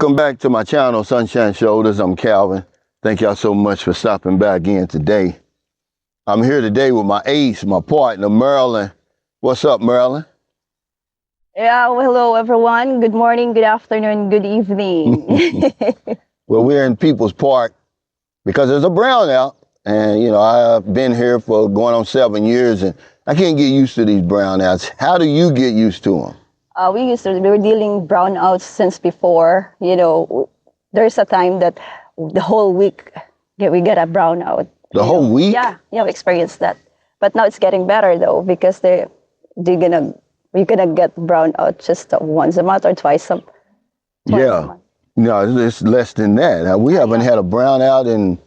Welcome back to my channel, Sunshine Shoulders. I'm Calvin. Thank y'all so much for stopping by again today. I'm here today with my ace, my partner, Marilyn. What's up, Marilyn? Yeah, well, hello everyone. Good morning, good afternoon, good evening. Well, we're in People's Park because there's a brownout. And, you know, I've been here for going on 7 years and I can't get used to these brownouts. How do you get used to them? We were dealing brownouts since before. You know, there's a time that the whole week we get a brownout. The whole week? Yeah, we experienced that. But now it's getting better though because we're gonna get brownout just once a month or twice a month. No, it's less than that. We haven't had a brownout in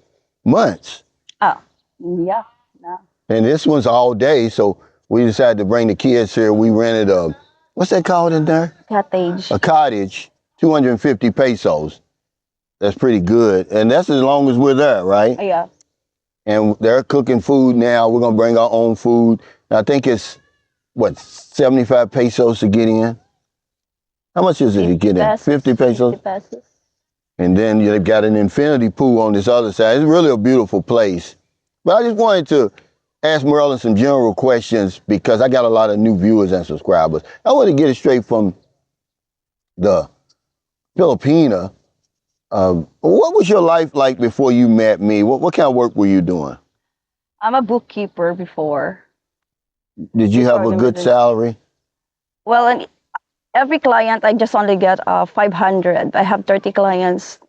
months. Oh, yeah. No. And this one's all day, so we decided to bring the kids here. We rented a, what's that called in there? Cottage. A cottage, 250 pesos. That's pretty good. And that's as long as we're there, right? Yeah. And they're cooking food now. We're going to bring our own food. I think it's, 75 pesos to get in? How much is it to get in? 50 pesos? 50 pesos. And then they've got an infinity pool on this other side. It's really a beautiful place. But I just wanted to ask Marilyn some general questions because I got a lot of new viewers and subscribers. I want to get it straight from the Filipina. What was your life like before you met me? What kind of work were you doing? I'm a bookkeeper before. Did you have a good salary? Well, and every client, I just only get 500. I have 30 clients.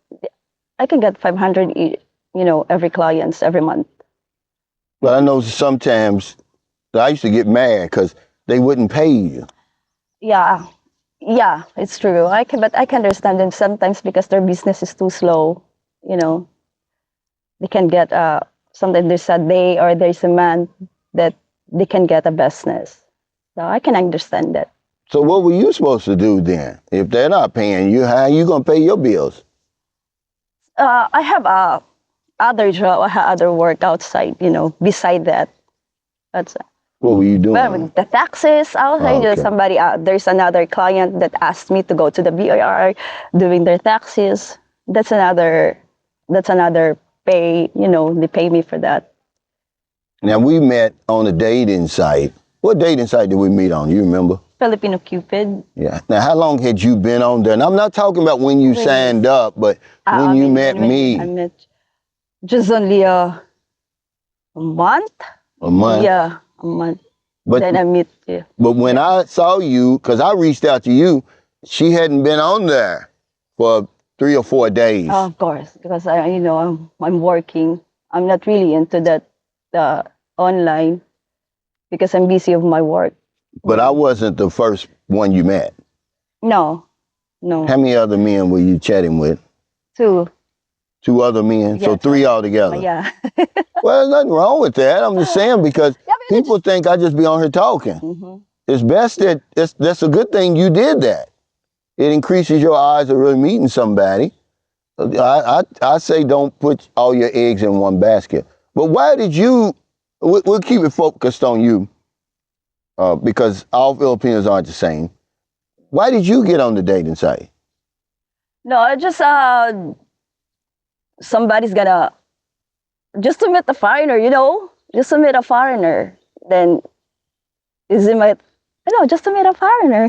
I can get 500, every clients every month. But I know sometimes I used to get mad because they wouldn't pay you. Yeah, it's true. But I can understand them sometimes because their business is too slow. They can get sometimes there's a day or there's a month that they can get a business. So I can understand that. So what were you supposed to do then? If they're not paying you, how are you going to pay your bills? I have other job, I have other work outside, beside that. That's What were you doing? Well, the taxes outside. Okay. There's another client that asked me to go to the BIR doing their taxes. That's another pay, they pay me for that. Now, we met on a dating site. What dating site did we meet on? You remember? Filipino Cupid. Yeah. Now, how long had you been on there? And I'm not talking about when you signed up, but when you met me. I met just only a month. A month? Yeah, a month. But then I met you. But when I saw you, because I reached out to you, she hadn't been on there for 3 or 4 days. Oh, of course, because I'm working. I'm not really into that online because I'm busy with my work. But I wasn't the first one you met. No. How many other men were you chatting with? 2. 2 other men? Yeah, so 3 altogether? Yeah. Well, there's nothing wrong with that. I'm just saying because people think I just be on here talking. Mm-hmm. It's best that's a good thing you did that. It increases your odds of really meeting somebody. I say don't put all your eggs in one basket. But why did you, we'll keep it focused on you because all Filipinos aren't the same. Why did you get on the dating site? No, I just, somebody's gonna, just to meet a foreigner, just to meet a foreigner. Then, just to meet a foreigner,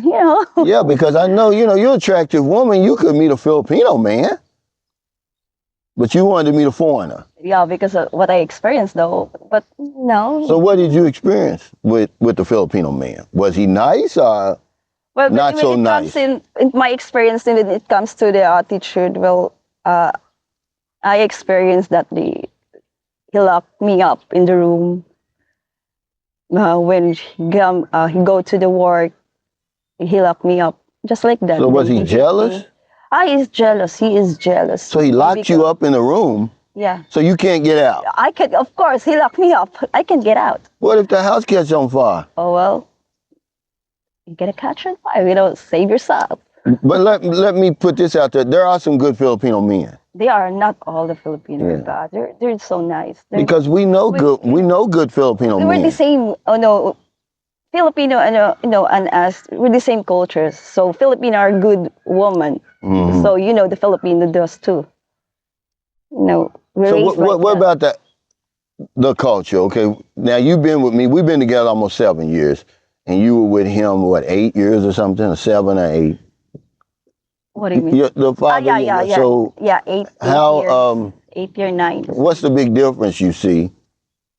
Yeah, because I know, you're an attractive woman. You could meet a Filipino man. But you wanted to meet a foreigner. Yeah, because of what I experienced, though. But no. So what did you experience with the Filipino man? Was he nice or not so nice? In my experience, when it comes to the attitude, well, I experienced that he locked me up in the room. When he go to the work, he locked me up just like that. So was he jealous? He is jealous. He is jealous. So he locked you up in a room? Yeah. So you can't get out? Of course, he locked me up. I can get out. What if the house catches on fire? Oh, well, you get a catch on fire. Save yourself. But let me put this out there. There are some good Filipino men. They are not all the Filipinos, but they're so nice. Because we know good Filipino men. We're the same. Oh no, Filipino, and us, we're the same cultures. So Filipino are good woman. So the Filipino does too. We're So raised what like that. about the culture? Okay, now you've been with me. We've been together almost 7 years, and you were with him 8 years or something, or 7 or 8. What do you mean? The father. Yeah. So Yeah, eight how years. 8 year, 9. what's the big difference you see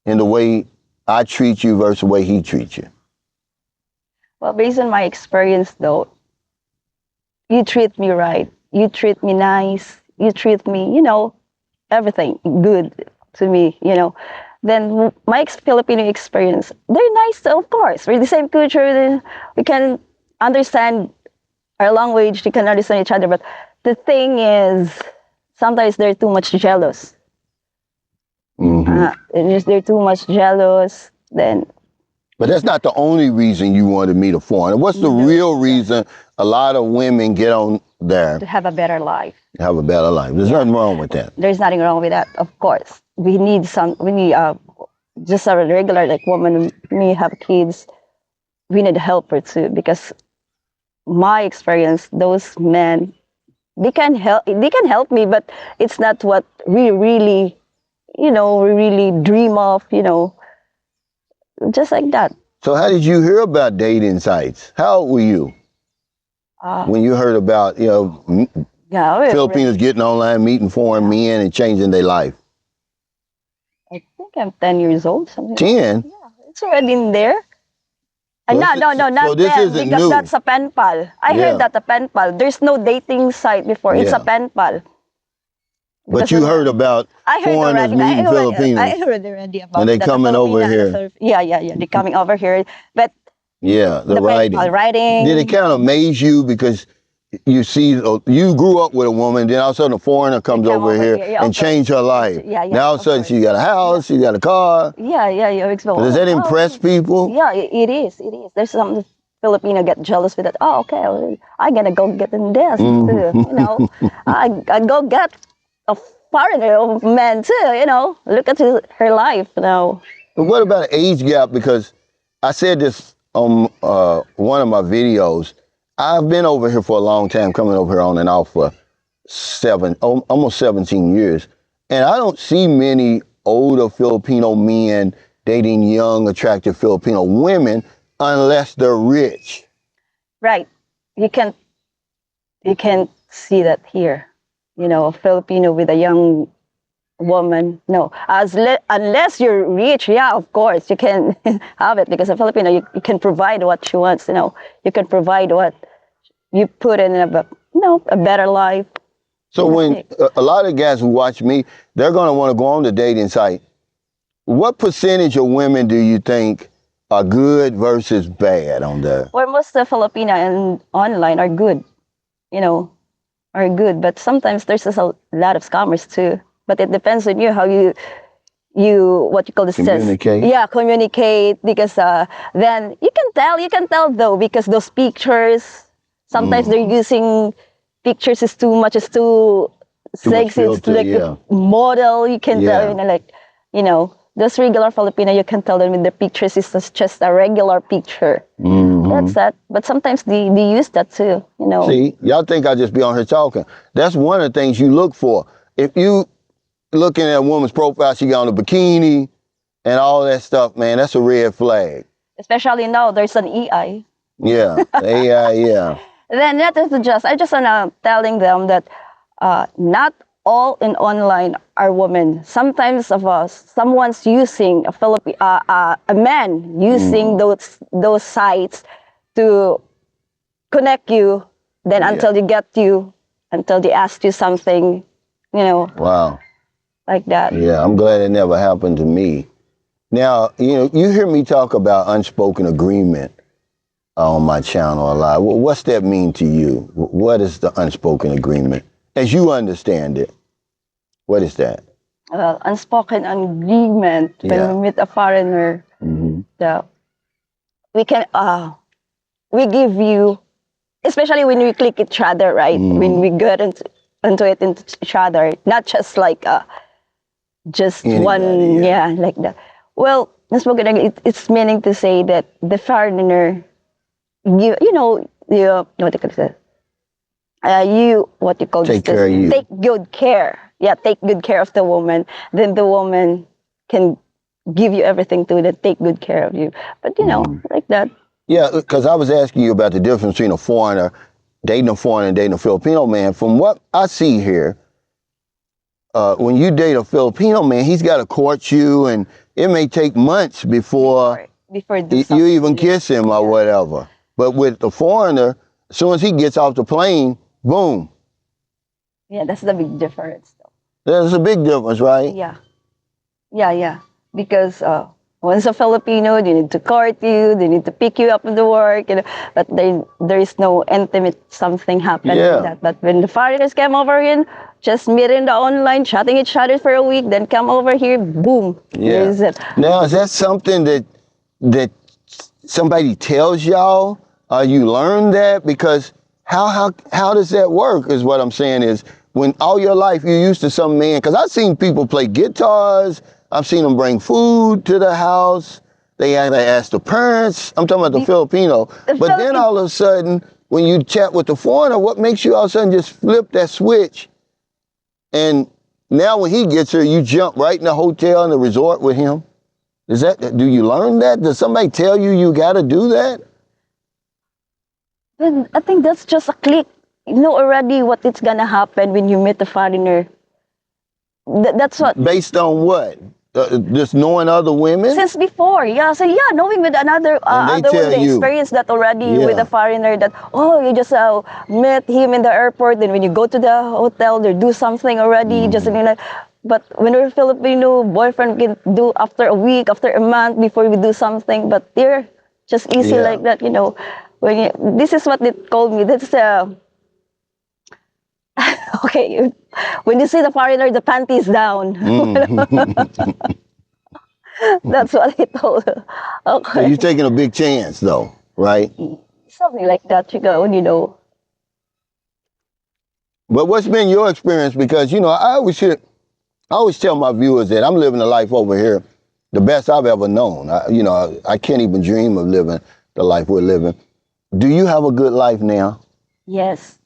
in the way I treat you versus the way he treats you? Well, based on my experience, though, you treat me right. You treat me nice. You treat me, everything good to me, Then my Filipino experience, they're nice, of course. We're the same culture. We can understand our language. We can understand each other. But the thing is, sometimes they're too much jealous. They're too much jealous. Then But that's not the only reason you wanted me to foreigner. What's the real reason a lot of women get on there to have a better life. to have a better life? There's nothing wrong with that. There's nothing wrong with that, of course. We need just a regular like woman. Me have kids. We need a helper too, because my experience, those men, they can help. They can help me, but it's not what we really, we really dream of. Just like that. So how did you hear about dating sites? How old were you when you heard about Yeah, Filipinos getting online, meeting foreign men, and changing their life? I think I'm 10 years old. Something. 10? Yeah, it's already in there. So No, not this 10, isn't because new. that's a pen pal. I heard that a pen pal. There's no dating site before. It's a Yeah. pen pal. But you heard about I heard foreigners already. meeting Filipinos. I heard already about And they that. coming over here. Yeah. They're coming over here. But Yeah, the writing. Writing. Did it kind of amaze you because you see, you grew up with a woman, then all of a sudden a foreigner comes come over over here here, and change her life. Yeah, Now all of a sudden course. she got a house, she got a car. Yeah. Does that impress people? Yeah, it is. It is. There's some Filipino get jealous with that. Oh, okay, I gotta go get in this too. I go get a foreigner man too. Look at her life now. But what about an age gap? Because I said this on one of my videos. I've been over here for a long time, coming over here on and off for almost 17 years. And I don't see many older Filipino men dating young, attractive Filipino women unless they're rich. Right. You can't see that here. A Filipino with a young woman. No. Unless you're rich, yeah, of course, you can have it, because a Filipino, you can provide what she wants, You can provide what you put in a better life. So when a lot of guys who watch me, they're going to want to go on the dating site. What percentage of women do you think are good versus bad on there? Well, most of the Filipino and online are good, are good. But sometimes there's just a lot of scammers too. But it depends on you, how you what you call this Communicate. Yeah, communicate, because then you can tell though, because those pictures, sometimes they're using pictures is too much, it's too sexy, it's filter, like yeah. a model, you can tell, those regular Filipino, you can tell them with the pictures is just a regular picture. That's that. But sometimes they use that too, See, y'all think I just be on here talking. That's one of the things you look for. If you looking at a woman's profile, she got on a bikini and all that stuff, man, that's a red flag. Especially now, there's an EI. Yeah, AI, yeah. Then that is I just wanna telling them that not all in online are women. Sometimes someone's using a man using those sites to connect you. Then until they ask you something, Wow. like that. Yeah, I'm glad it never happened to me. Now, you hear me talk about unspoken agreement on my channel a lot. What's that mean to you? What is the unspoken agreement? As you understand it, what is that? Unspoken agreement when we meet a foreigner. We can we give you, especially when we click each other, right? When we get into each other, not just like just Anybody, one, like that. Well, unspoken, it's meaning to say that the foreigner, you know, you what you call it? You what you call Take this? care of you. Take good care. Yeah, take good care of the woman. Then the woman can give you everything to that take good care of you. But like that. Yeah, because I was asking you about the difference between a foreigner dating a foreigner and dating a Filipino man. From what I see here, when you date a Filipino man, he's got to court you, and it may take months before you even kiss him or whatever. But with the foreigner, as soon as he gets off the plane, boom. Yeah, that's the big difference, though. There's a big difference, right? Yeah. Because once a Filipino, they need to court you, they need to pick you up in the work, But there is no intimate something happening Yeah. like that. But when the foreigners come over here, just meet in the online, chatting each other for a week, then come over here, boom. Yeah. Is it? Now, is that something that somebody tells y'all? You learn that? Because how does that work? Is what I'm saying is when all your life you're used to some man. Because I've seen people play guitars. I've seen them bring food to the house. They ask the parents. I'm talking about the Filipino. But then all of a sudden, when you chat with the foreigner, what makes you all of a sudden just flip that switch? And now when he gets here, you jump right in the hotel and the resort with him. Do you learn that? Does somebody tell you got to do that? Then I think that's just a click. You know already what it's gonna happen when you meet a foreigner. That's what. Based on what? Just knowing other women? Since before, yeah. So knowing with another And they other one, tell they you. experience that already with Yeah. a foreigner. That you just met him in the airport. Then when you go to the hotel, they do something already. Just but when we're Filipino, boyfriend can do after a week, after a month before we do something. But they're just easy Yeah. like that, When this is what they told me. That's okay. When you see the foreigner, the panties down. That's what he told her. So Okay. you're taking a big chance, though, right? Something like that, But what's been your experience? Because I always tell my viewers that I'm living a life over here, the best I've ever known. I can't even dream of living the life we're living. Do you have a good life now? Yes,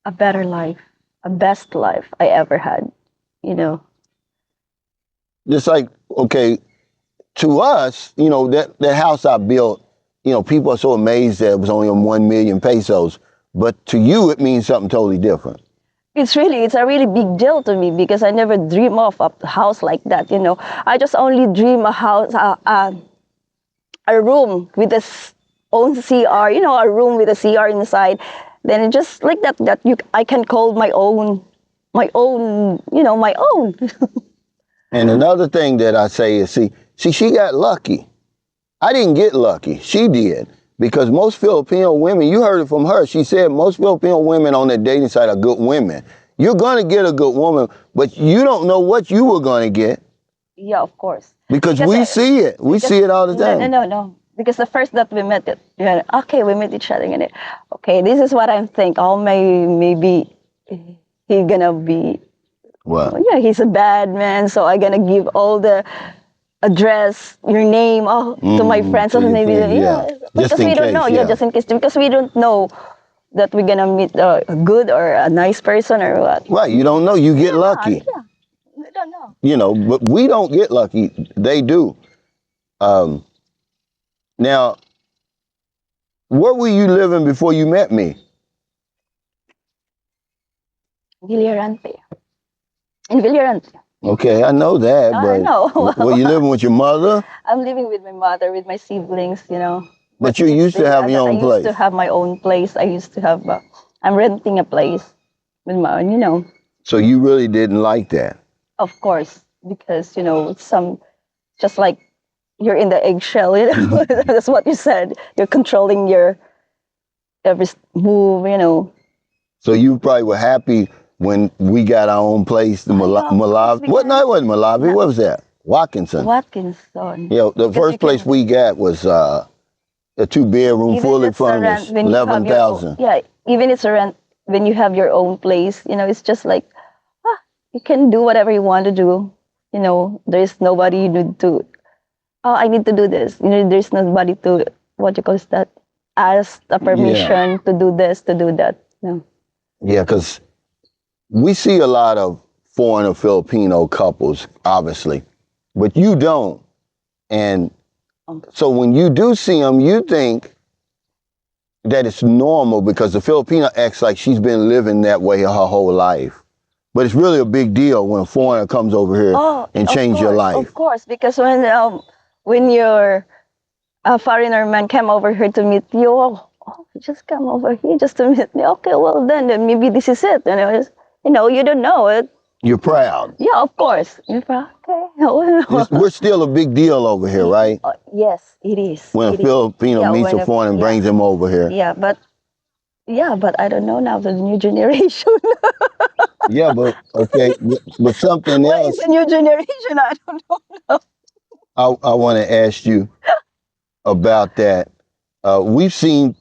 a better life, a best life I ever had, Just like, okay, to us, that house I built, people are so amazed that it was only on 1 million pesos. But to you, it means something totally different. It's a really big deal to me because I never dream of a house like that, I just only dream a house, a room with its own CR, a room with a CR inside. Then it's just like that I can call my own, my own. And another thing that I say is, see, she got lucky. I didn't get lucky. She did. Because most Filipino women, you heard it from her, she said most Filipino women on that dating site are good women. You're going to get a good woman, but you don't know what you were going to get. Yeah, of course. Because we see it. We see it all the time. No. Because the first that we met, okay, we met each other, and okay, this is what I'm thinking. Oh, maybe he gonna be. What? Yeah, he's a bad man, so I gonna give all the address, your name, to my friends, so maybe because we don't know, just in case, because we don't know that we're gonna meet a good or a nice person or what. Right, you don't know. You get lucky. Yeah, we don't know. But we don't get lucky. They do. Now, where were you living before you met me? Villarante. In Villarante. Okay, I know that, but I know. were you living with your mother? I'm living with my mother, with my siblings, But you used to have your own place. I used to have my own place. I used to have, I'm renting a place with my own, So you really didn't like that? Of course, because, just like you're in the eggshell, that's what you said. You're controlling your every move. So you probably were happy when we got our own place, the Malawi. What? No, it wasn't Malawi. What was that? Watkinson. Yeah, the first place we got was a 2-bedroom, fully furnished, 11,000. Yeah, even it's a rent when you have your own place. It's just like, you can do whatever you want to do. There's nobody you need to oh, I need to do this. There's nobody to, what you call that, ask a permission to do this, to do that. No. Yeah, because we see a lot of foreign or Filipino couples, obviously, but you don't. And so when you do see them, you think that it's normal because the Filipino acts like she's been living that way her whole life. But it's really a big deal when a foreigner comes over here and change your life. Of course, because when your foreigner man came over here to meet you, just come over here just to meet me. Okay, well then maybe this is it. You don't know it. You're proud. Yeah, of course. You're proud. Okay. We're still a big deal over here, right? Yes, it is. When a Filipino meets a foreigner and brings him over here. Yeah, but I don't know now the new generation. Yeah, but okay, but something What else. is the new generation? I don't know. I want to ask you about that. We've seen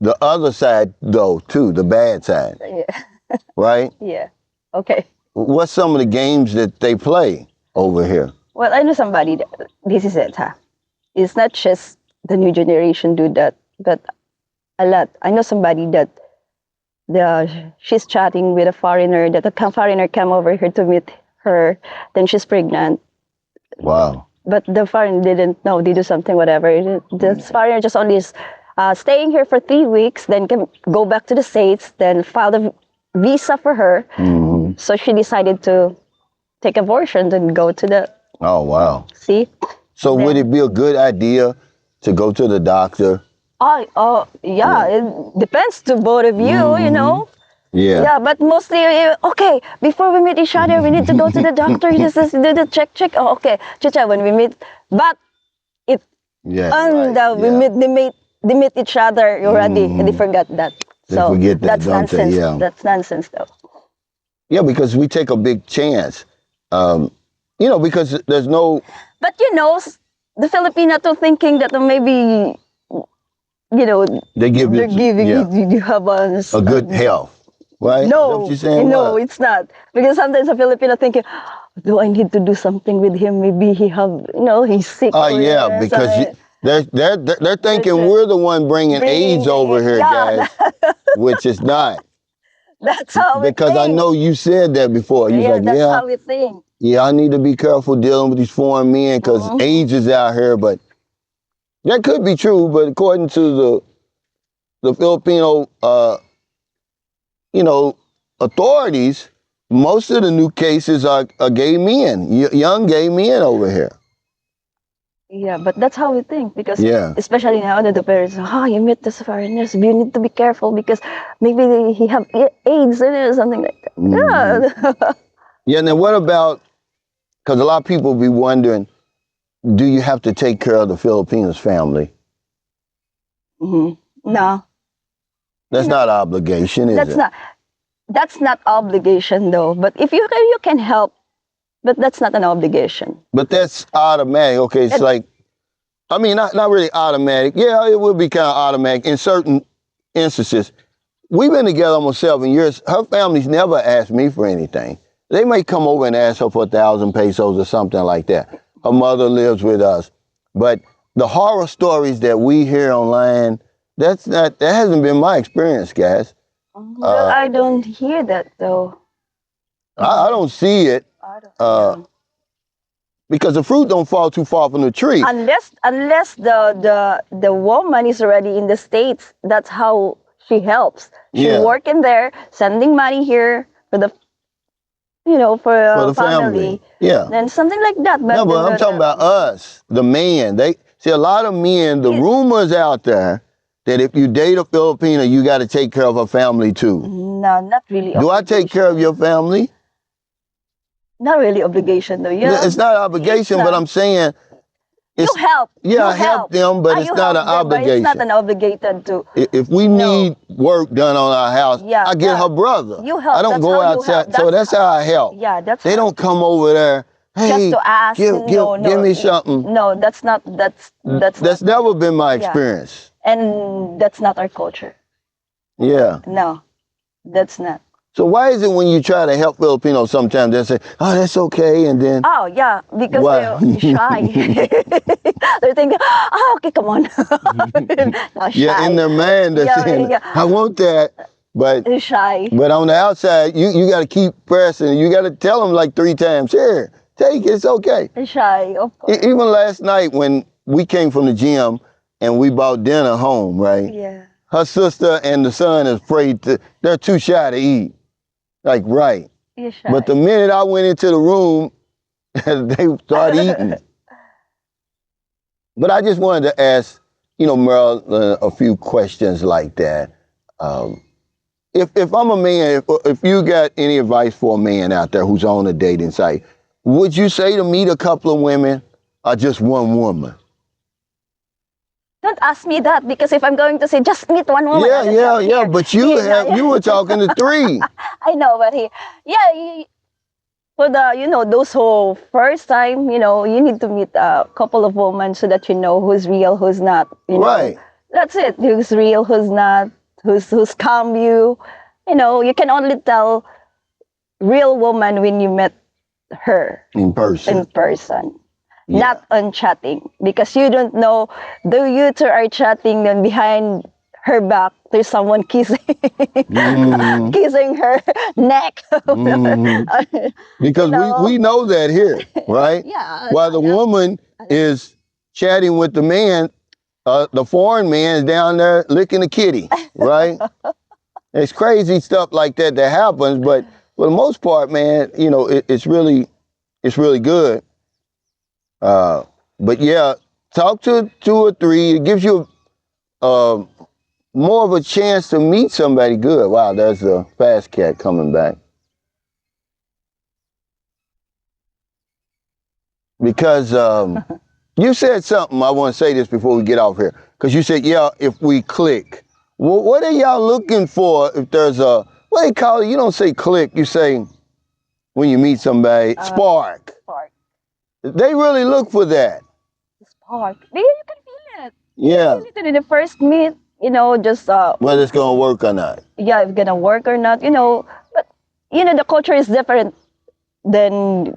the other side though too, the bad side. Yeah. Right? Yeah. Okay. What's some of the games that they play over here? Well, I know somebody. This is it, huh? It's not just the new generation do that, but a lot. I know somebody that she's chatting with a foreigner. That a foreigner came over here to meet her. Then she's pregnant. Wow. But the foreigner didn't know. They do something, whatever. The foreigner just only is staying here for 3 weeks. Then can go back to the States. Then file the visa for her. Mm-hmm. So she decided to take abortion and go to the. Oh wow. See. So would it be a good idea to go to the doctor? Yeah. It depends to both of you, Yeah. Yeah, but mostly, okay, before we meet each other, we need to go to the doctor, just do the check. Oh, okay, chicha, when we meet, but it, they meet each other already, and they forgot that. So forget that, that's nonsense. Yeah. That's nonsense, though. Yeah, because we take a big chance, because there's no. But the Filipino too thinking that maybe, They give they're giving you have a good health. Right? No, it's not. Because sometimes a Filipino thinking, do I need to do something with him? Maybe he's sick. Yeah, because they're thinking we're the one bringing AIDS over here, guys, which is not. That's how we Because think. I know you said that before. You like, that's how we think. Yeah, I need to be careful dealing with these foreign men because AIDS is out here. But that could be true. But according to the Filipino, authorities, most of the new cases are gay men, young gay men over here. Yeah, but that's how we think because especially now that the parents, you meet the foreigners, you need to be careful because maybe he have AIDS or something like that. Yeah. Yeah, now what about, because a lot of people be wondering, do you have to take care of the Filipinos family? Mm-hmm. No. That's not obligation, is it? That's not obligation though. But if you can help, but that's not an obligation. But that's automatic. Okay, it's like, not really automatic. Yeah, it would be kind of automatic in certain instances. We've been together almost 7 years. Her family's never asked me for anything. They may come over and ask her for 1,000 pesos or something like that. Her mother lives with us. But the horror stories that we hear online, that hasn't been my experience, guys. Well, I don't hear that though. I don't see it. Because the fruit don't fall too far from the tree. Unless the woman is already in the States, that's how she helps. She working there, sending money here for the for the family. Yeah. Then something like that. But I'm talking about us, the man. They see a lot of men, the rumors out there that if you date a Filipino, you got to take care of her family too. No, not really. Do I take care of your family? Not really obligation though. Yeah. It's not obligation, but I'm saying you help. Yeah, I help them, but it's not an obligation. It's not an obligation to. If we need work done on our house, I get her brother. You help. I don't go outside, so that's how I help. Yeah, that's. They don't come over there. Hey, just to ask. Give me something. No, that's not. That's never been my experience. And that's not our culture. Yeah. No, that's not. So why is it when you try to help Filipinos, sometimes they say, "Oh, that's okay," and then Oh yeah, because why? they're shy. They're thinking, oh, okay, come on. Not Yeah, in shy. their mind they're Yeah, saying, yeah, "I want that," but they're shy. on the outside, you got to keep pressing. You got to tell them like 3 times, "Here, take it. It's okay." They're shy, of course. Even last night when we came from the gym and we bought dinner home, right? Yeah. Her sister and the son is afraid to. They're too shy to eat. Like right. You're shy. But the minute I went into the room, they started eating. But I just wanted to ask, Merle, a few questions like that. If I'm a man, if you got any advice for a man out there who's on a dating site, would you say to meet a couple of women or just one woman? Don't ask me that, because if I'm going to say just meet one woman, I don't have Yeah. here. But you you were talking to 3. I know, but for the those who first time, you need to meet a couple of women so that you know who's real, who's not. Right. That's it. Who's real, who's not, who's scam you. You can only tell real woman when you met her In person. Yeah. Not on chatting, because you don't know, though you two are chatting, then behind her back there's someone kissing kissing her neck. Because we know that here, right? Yeah. While the woman is chatting with the man, the foreign man is down there licking the kitty, right? It's crazy stuff like that happens, but for the most part, man, it's really good. But yeah, talk to 2 or 3. It gives you more of a chance to meet somebody good. Wow, there's a fast cat coming back. Because you said something, I want to say this before we get off here. Because you said, yeah, if we click. Well, what are y'all looking for if there's a, what do you call it? You don't say click, you say, when you meet somebody, spark. Spark. They really look for that. Spark. You can feel it. Yeah. You feel it in the first meet, just Whether it's going to work or not. yeah, if it's gonna work or not, but the culture is different than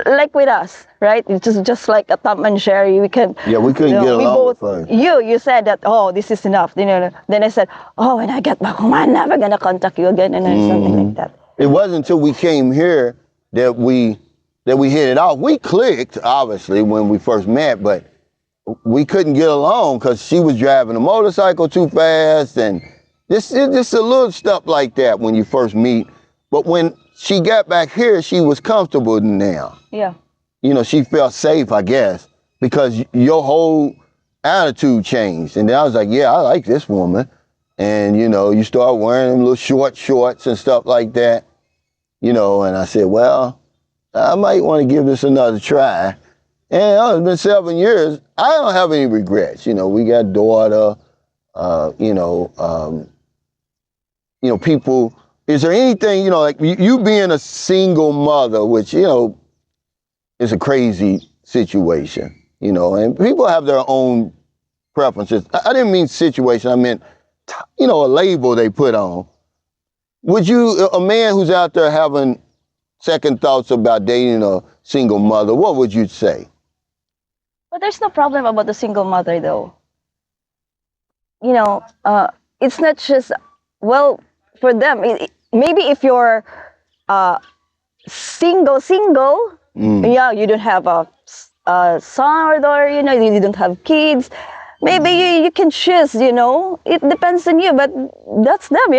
like with us, right? It's just like a Tom and Jerry. We can We couldn't get along with first. You said that, oh, this is enough. Then I said, oh, when I get back home, I'm never gonna contact you again, and something like that. It wasn't until we came here that we hit it off. We clicked, obviously, when we first met, but we couldn't get along because she was driving a motorcycle too fast, and just a little stuff like that when you first meet. But when she got back here, she was comfortable now. Yeah. She felt safe, I guess, because your whole attitude changed. And then I was like, yeah, I like this woman. And, you start wearing them little short shorts and stuff like that, and I said, well, I might want to give this another try. And it's been 7 years. I don't have any regrets. We got a daughter, people. Is there anything, like you being a single mother, which, is a crazy situation, and people have their own preferences. I didn't mean situation. I meant, a label they put on. Would you, a man who's out there having second thoughts about dating a single mother, what would you say? But there's no problem about the single mother, though. It's not just, well, for them, maybe if you're single, yeah, you don't have a son or daughter, you don't have kids. Maybe you can choose, it depends on you, but that's them,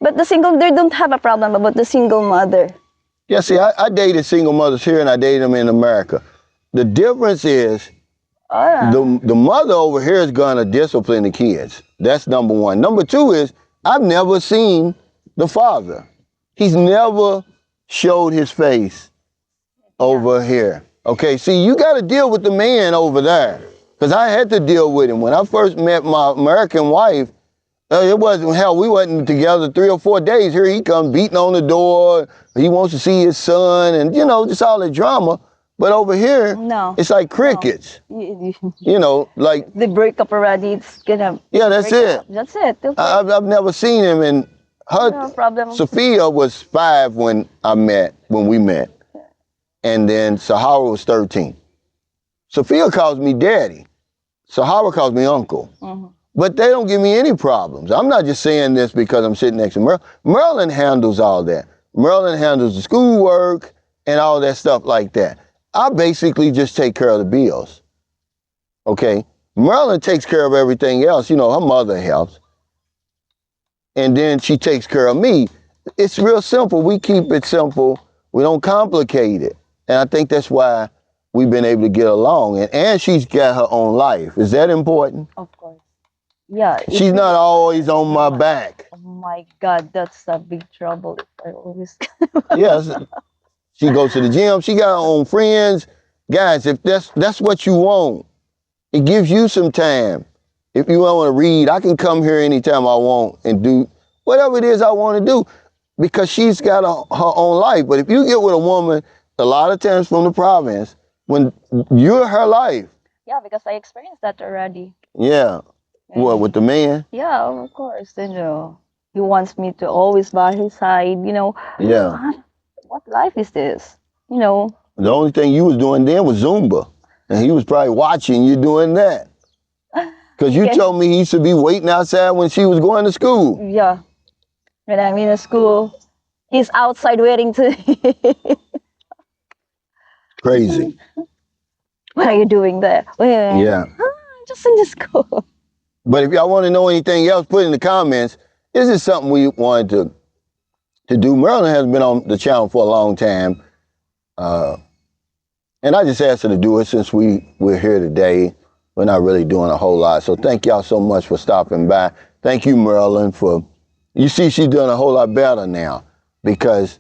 But the single, they don't have a problem about the single mother. Yeah, see, I dated single mothers here and I dated them in America. The difference is the mother over here is going to discipline the kids. That's number one. Number two is I've never seen the father. He's never showed his face over here. Okay, see, you got to deal with the man over there. Because I had to deal with him. When I first met my American wife, it wasn't, hell, we wasn't together 3 or 4 days. Here he comes beating on the door. He wants to see his son and, just all the drama. But over here, no, it's like crickets. No. Like... They break up already. It's gonna... Yeah, that's it. That's it. I've never seen him, and No Her problem. Sophia was 5 when we met, and then Sahara was 13. Sophia calls me daddy. Sahara calls me uncle. Mm-hmm. But they don't give me any problems. I'm not just saying this because I'm sitting next to Marilyn. Marilyn handles all that. Marilyn handles the schoolwork and all that stuff like that. I basically just take care of the bills. Okay? Marilyn takes care of everything else. You know, her mother helps. And then she takes care of me. It's real simple. We keep it simple. We don't complicate it. And I think that's why we've been able to get along. And she's got her own life. Is that important? Of course. Yeah. She's not always on my back. Oh my God, that's a big trouble. If I always. Yes. She goes to the gym. She got her own friends. Guys, if that's what you want, it gives you some time. If you want to read, I can come here anytime I want and do whatever it is I want to do because she's got her own life. But if you get with a woman, a lot of times from the province, when you're her life. Yeah, because I experienced that already. Yeah. What, with the man? Yeah, of course. You know, he wants me to always by his side. You know. Yeah. What life is this? You know. The only thing you was doing then was Zumba. And he was probably watching you doing that. Because you told me he used to be waiting outside when she was going to school. Yeah. When I'm in a school, he's outside waiting to. Crazy. What are you doing there? Yeah. I'm just in the school. But if y'all want to know anything else, put in the comments. This is something we wanted to do. Marilyn has been on the channel for a long time. And I just asked her to do it since we're here today. We're not really doing a whole lot. So thank y'all so much for stopping by. Thank you, Marilyn, you see she's doing a whole lot better now because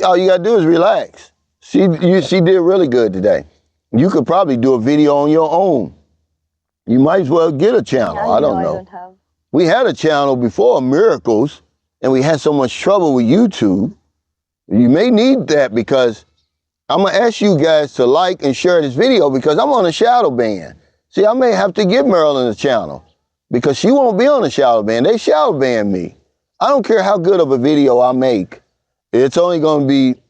all you got to do is relax. She did really good today. You could probably do a video on your own. You might as well get a channel. Yeah, I don't know. I don't have. We had a channel before, Miracles, and we had so much trouble with YouTube. You may need that because I'm going to ask you guys to like and share this video because I'm on a shadow ban. See, I may have to give Marilyn a channel because she won't be on a shadow ban. They shadow ban me. I don't care how good of a video I make. It's only going to be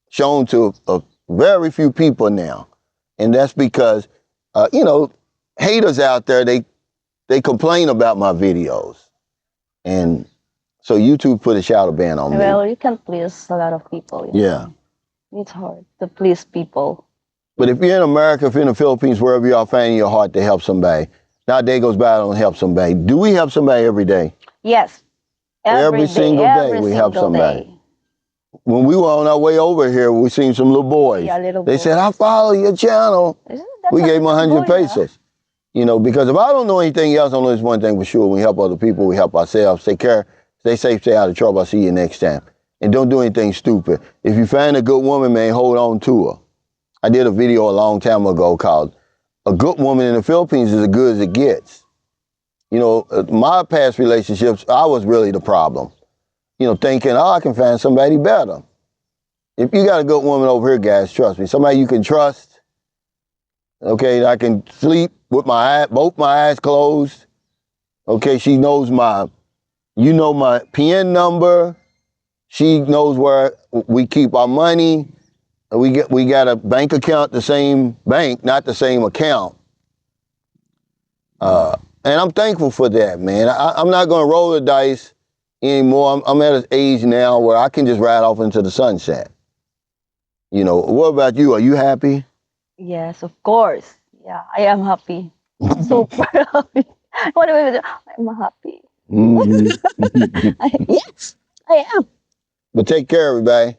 shown to a very few people now. And that's because, you know, haters out there, they complain about my videos. And so YouTube put a shadow ban on me. Well, you can please a lot of people. Yeah. It's hard to please people. But if you're in America, if you're in the Philippines, wherever y'all find in your heart to help somebody, not a day goes by I don't help somebody. Do we help somebody every day? Yes. Every single day we help somebody. When we were on our way over here, we seen some little boys. Yeah, little they boys. said, I follow your channel. We gave them 100 pesos. You know, because if I don't know anything else, I know this one thing for sure. We help other people, we help ourselves. Take care, stay safe, stay out of trouble. I'll see you next time. And don't do anything stupid. If you find a good woman, man, hold on to her. I did a video a long time ago called A Good Woman in the Philippines is as good as it gets. You know, my past relationships, I was really the problem. You know, thinking, oh, I can find somebody better. If you got a good woman over here, guys, trust me, somebody you can trust, okay, I can sleep with both my eyes closed. Okay, she knows my PIN number. She knows where we keep our money. We got a bank account, the same bank, not the same account. And I'm thankful for that, man. I'm not going to roll the dice anymore. I'm at an age now where I can just ride off into the sunset. You know, what about you? Are you happy? Yes, of course. Yeah, I am happy. Super happy. What do we do? I'm happy. Mm-hmm. Yes, I am. But take care, everybody.